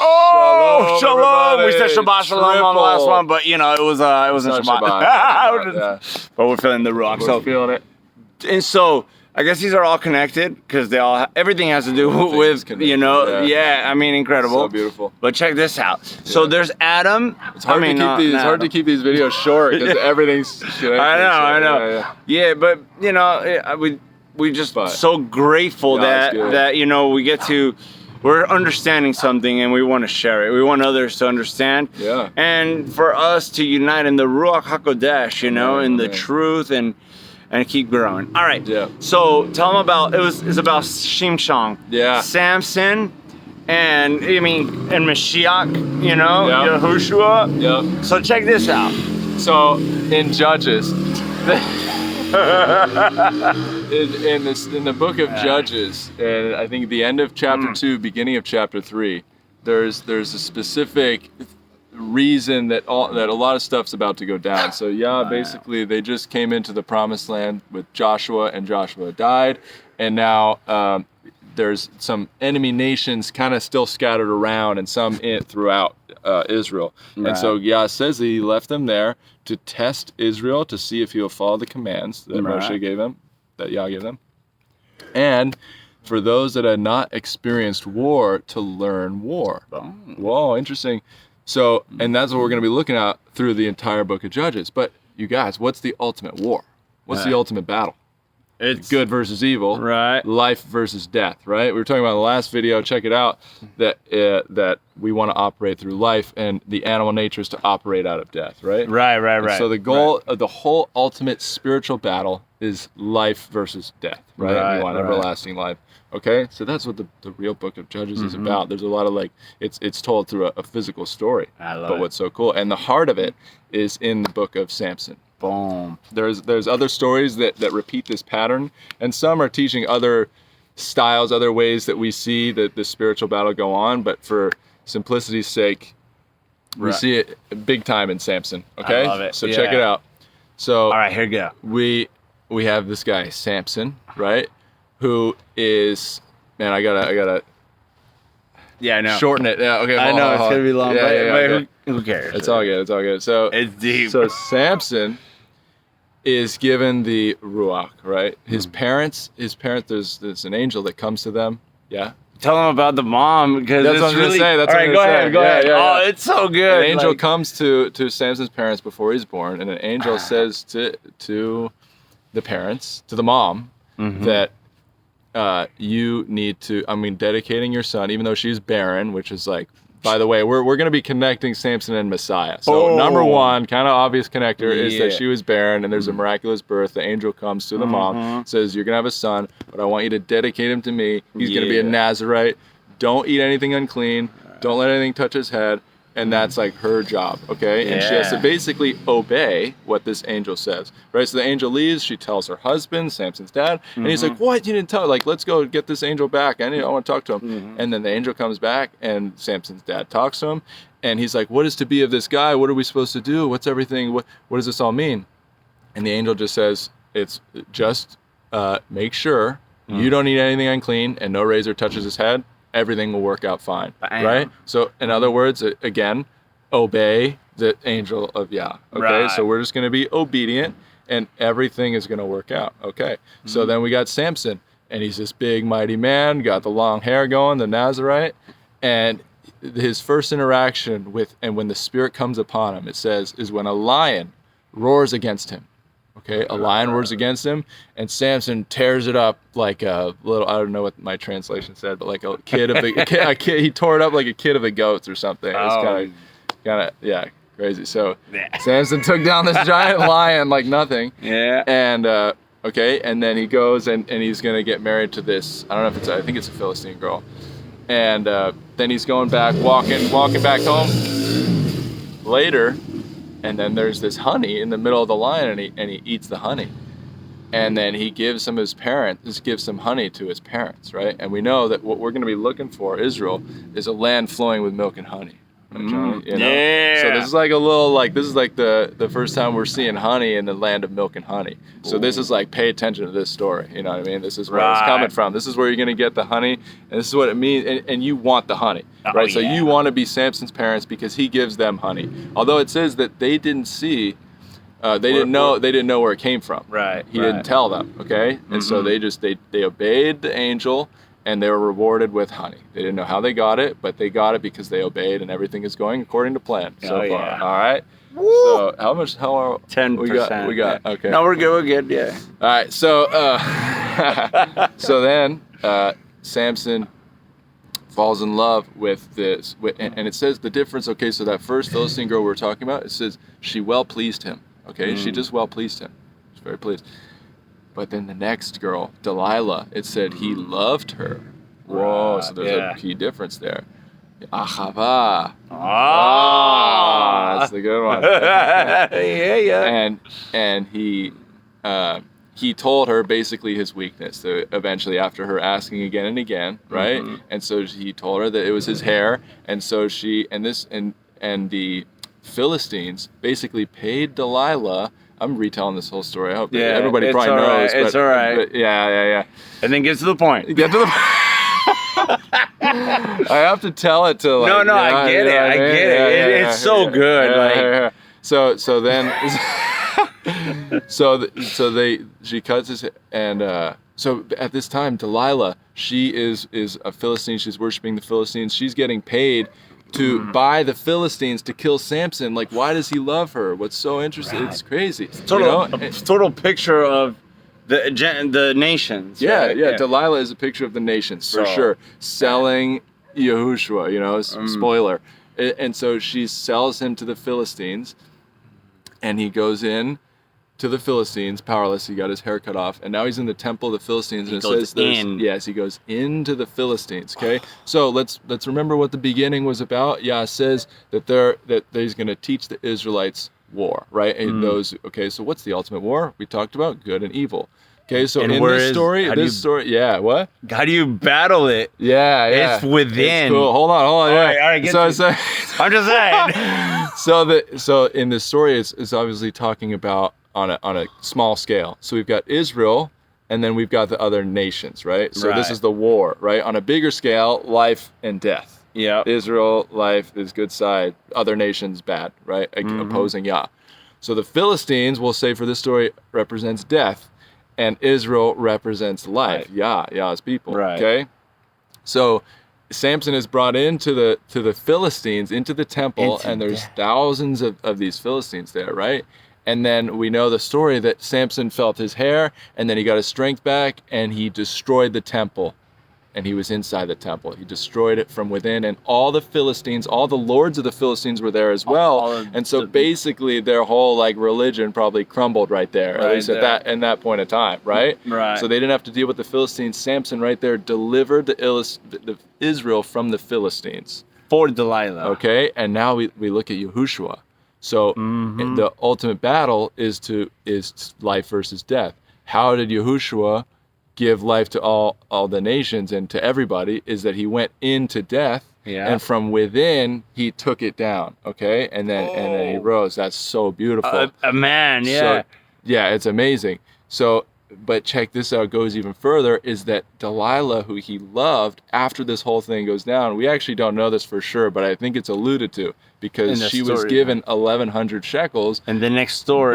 Oh, shalom! We said everybody. Shabbat shalom on the last one, but it wasn't Not Shabbat. Yeah. But we're feeling the rock. We're feeling it. And so I guess these are all connected because they all everything has to do with I mean, incredible. So beautiful. But check this out. So there's Adam. It's hard to keep these videos short because everything's connected. I know. Yeah, but we just so grateful that we get to. We're understanding something and we want to share it. We want others to understand. Yeah. And for us to unite in the Ruach HaKodesh, in the truth and keep growing. All right. Yeah. So tell them about it's about Shimshon. Yeah. Samson and Mashiach, Yahushua. Yep. So check this out. So in Judges, in the book of Judges, and I think the end of chapter 2, beginning of chapter 3, there's a specific reason that a lot of stuff's about to go down. So basically they just came into the promised land with Joshua, and Joshua died, and now there's some enemy nations kind of still scattered around, and some throughout Israel. Right. And so Yah says that he left them there to test Israel to see if he'll follow the commands that Moshe gave them, that Yah gave them, and for those that had not experienced war to learn war. Whoa, interesting. So, and that's what we're going to be looking at through the entire book of Judges. But you guys, what's the ultimate war? What's the ultimate battle? It's good versus evil, right? Life versus death, right? We were talking about in the last video. Check it out. That we want to operate through life, and the animal nature is to operate out of death, right? Right. So the goal of the whole ultimate spiritual battle is life versus death, right? We want everlasting life. Okay, so that's what the real book of Judges is about. There's a lot of it's told through a physical story. I love it. But what's so cool, and the heart of it is in the book of Samson. Boom. There's other stories that repeat this pattern, and some are teaching other styles, other ways that we see the spiritual battle go on. But for simplicity's sake, we see it big time in Samson. Okay, I love it. So check it out. So all right, here we go. We have this guy Samson, right? Who is, man? I gotta. Yeah, I know. Shorten it. Yeah, okay. I know it's gonna be long, but who cares? It's all good. So it's deep. So Samson is given the ruach, right? His parents. There's an angel that comes to them. Yeah. Tell them about the mom because that's what I'm gonna say. That's all right. Go ahead. Oh, it's so good. An angel comes to Samson's parents before he's born, and an angel says to the parents, to the mom, that. You need to, dedicating your son, even though she's barren, which is by the way, we're going to be connecting Samson and Messiah. So number one, kind of obvious connector is that she was barren and there's a miraculous birth. The angel comes to the mom, says, you're going to have a son, but I want you to dedicate him to me. He's going to be a Nazirite. Don't eat anything unclean. Don't let anything touch his head. And that's her job, okay? And she has to basically obey what this angel says, right? So the angel leaves, she tells her husband, Samson's dad, and he's like, what? You didn't tell? Let's go get this angel back. I want to talk to him. And then the angel comes back, and Samson's dad talks to him, and he's like, what is to be of this guy? What are we supposed to do? What's everything? What does this all mean? And the angel just says, it's just make sure you don't eat anything unclean and no razor touches his head. Everything will work out fine, right? So in other words, again, obey the angel of Yah, okay? So we're just going to be obedient and everything is going to work out, okay? So then we got Samson, and he's this big, mighty man, got the long hair going, the Nazirite, and his first interaction when the Spirit comes upon him, it says, is when a lion roars against him. Okay, a lion roars against him, and Samson tears it up like a little, I don't know what my translation said, but like a kid of the, he tore it up like a kid of the goats or something. It was kind of, crazy. So Samson took down this giant lion like nothing. Yeah. And, and then he goes and he's going to get married to this, I don't know if I think it's a Philistine girl. And then he's going back, walking back home later. And then there's this honey in the middle of the lion, and he eats the honey. And then he gives some honey to his parents, right? And we know that what we're going to be looking for, Israel, is a land flowing with milk and honey, Johnny, you know? Yeah. So this is like a little this is like the first time we're seeing honey in the land of milk and honey. So this is like, pay attention to this story. You know what I mean? This is where it's coming from. This is where you're gonna get the honey, and this is what it means. And you want the honey, right? So you want to be Samson's parents because he gives them honey. Although it says that they didn't see. They didn't know where it came from. Right. He didn't tell them. Okay. And so they obeyed the angel, and they were rewarded with honey. They didn't know how they got it, but they got it because they obeyed, and everything is going according to plan so far. Yeah. All right. Woo! So how much? 10%. We got. Okay. No, we're good. We're good. Yeah. All right. So so then Samson falls in love with this, and it says the difference. Okay. So that first Philistine girl we were talking about, it says she well pleased him. Okay, she just well pleased him. She's very pleased. But then the next girl, Delilah, it said he loved her. Whoa, so there's a key difference there. Ahava. That's the good one. yeah. And he told her basically his weakness. So eventually, after her asking again and again, right? And so he told her that it was his hair, and so and the Philistines basically paid Delilah. I'm retelling this whole story. I hope everybody probably knows. It's all right. But yeah. And then get to the point. I have to tell it to No, I get it. I get it. It's so good. So then she cuts his, and so at this time Delilah, she is a Philistine. She's worshiping the Philistines. She's getting paid by the Philistines to kill Samson. Like, why does he love her? What's so interesting? Right. It's crazy. Total picture of the nations. Yeah, right? yeah. Delilah is a picture of the nations for sure. Selling Yahushua, spoiler. And so she sells him to the Philistines, and he goes in to the Philistines, powerless. He got his hair cut off, and now he's in the temple of the Philistines. And it says, yes, he goes into the Philistines. Okay, so let's remember what the beginning was about. Yeah, it says that he's going to teach the Israelites war, right? And those. Okay, so what's the ultimate war? We talked about good and evil. Okay, so in this story, yeah, what? How do you battle it? Yeah. It's within. It's cool. Hold on. All right, I'm just saying. So in this story, it's obviously talking about on a small scale. So we've got Israel, and then we've got the other nations, right? So this is the war, right? On a bigger scale, life and death. Yeah. Israel, life is good side. Other nations, bad, right? Opposing Yah. So the Philistines, we'll say for this story, represents death, and Israel represents life. Right. Yah's people. Right. Okay. So Samson is brought into the Philistines, into the temple, and there's thousands of these Philistines there, right? And then we know the story that Samson felt his hair, and then he got his strength back, and he destroyed the temple. And he was inside the temple. He destroyed it from within, and all the Philistines, all the lords of the Philistines were there as well. And so basically their whole religion probably crumbled right there, at least in that point in time, right? Right. So they didn't have to deal with the Philistines. Samson right there delivered the Israel from the Philistines. For Delilah. Okay, and now we look at Yahushua. So the ultimate battle is life versus death. How did Yahushua give life to all the nations and to everybody? Is that he went into death, and from within he took it down. Okay, and then he rose. That's so beautiful. Man, yeah. So, yeah, it's amazing. So, but check this out. It goes even further. Is that Delilah, who he loved, after this whole thing goes down? We actually don't know this for sure, but I think it's alluded to because she was given 1,100 shekels. And the next story,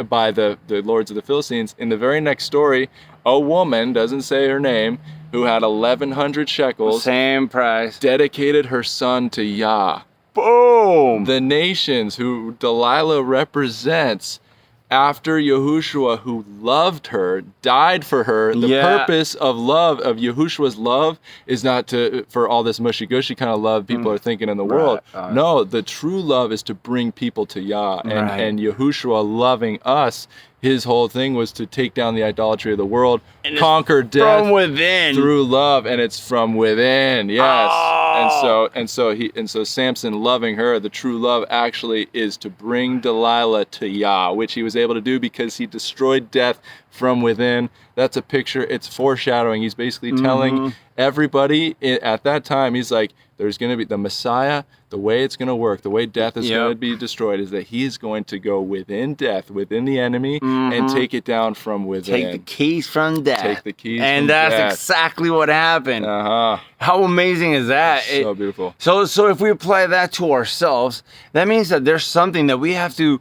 by the lords of the Philistines. In the very next story, a woman, doesn't say her name, who had 1,100 shekels, same price, dedicated her son to Yah. Boom! The nations who Delilah represents, after Yahushua, who loved her, died for her. The purpose of love, of Yahushua's love, is not for all this mushy-gushy kind of love people are thinking in the world. No, the true love is to bring people to Yah. And Yahushua loving us, his whole thing was to take down the idolatry of the world, and conquer death from within through love, and it's from within. Yes. And so Samson loving her, the true love actually is to bring Delilah to Yah, which he was able to do because he destroyed death from within. That's a picture. It's foreshadowing. He's basically telling everybody at that time, he's like, there's going to be the Messiah. The way it's going to work, the way death is going to be destroyed, is that he's going to go within death, within the enemy, and take it down from within. Take the keys from death. Take the keys and from that's death. exactly what happened. How amazing is that? So beautiful. So if we apply that to ourselves, that means that there's something that we have to,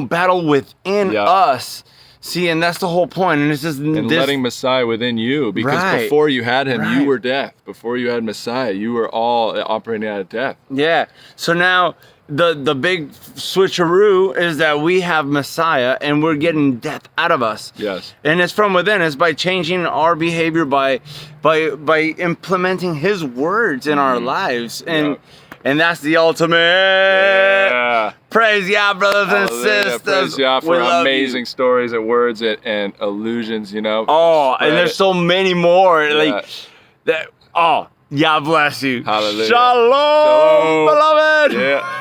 battle within us. See, and that's the whole point. And it's just letting Messiah within you, because before you had him, you were death. Before you had Messiah, you were all operating out of death. Yeah. So now the big switcheroo is that we have Messiah and we're getting death out of us. Yes. And it's from within. It's by changing our behavior, by implementing His words in our lives. And that's the ultimate. Yeah. Praise Yah, brothers and sisters. Praise Yah for amazing stories and words and illusions, Oh, and there's so many more. Like that. Oh, Yah bless you. Hallelujah. Shalom, beloved. Yeah.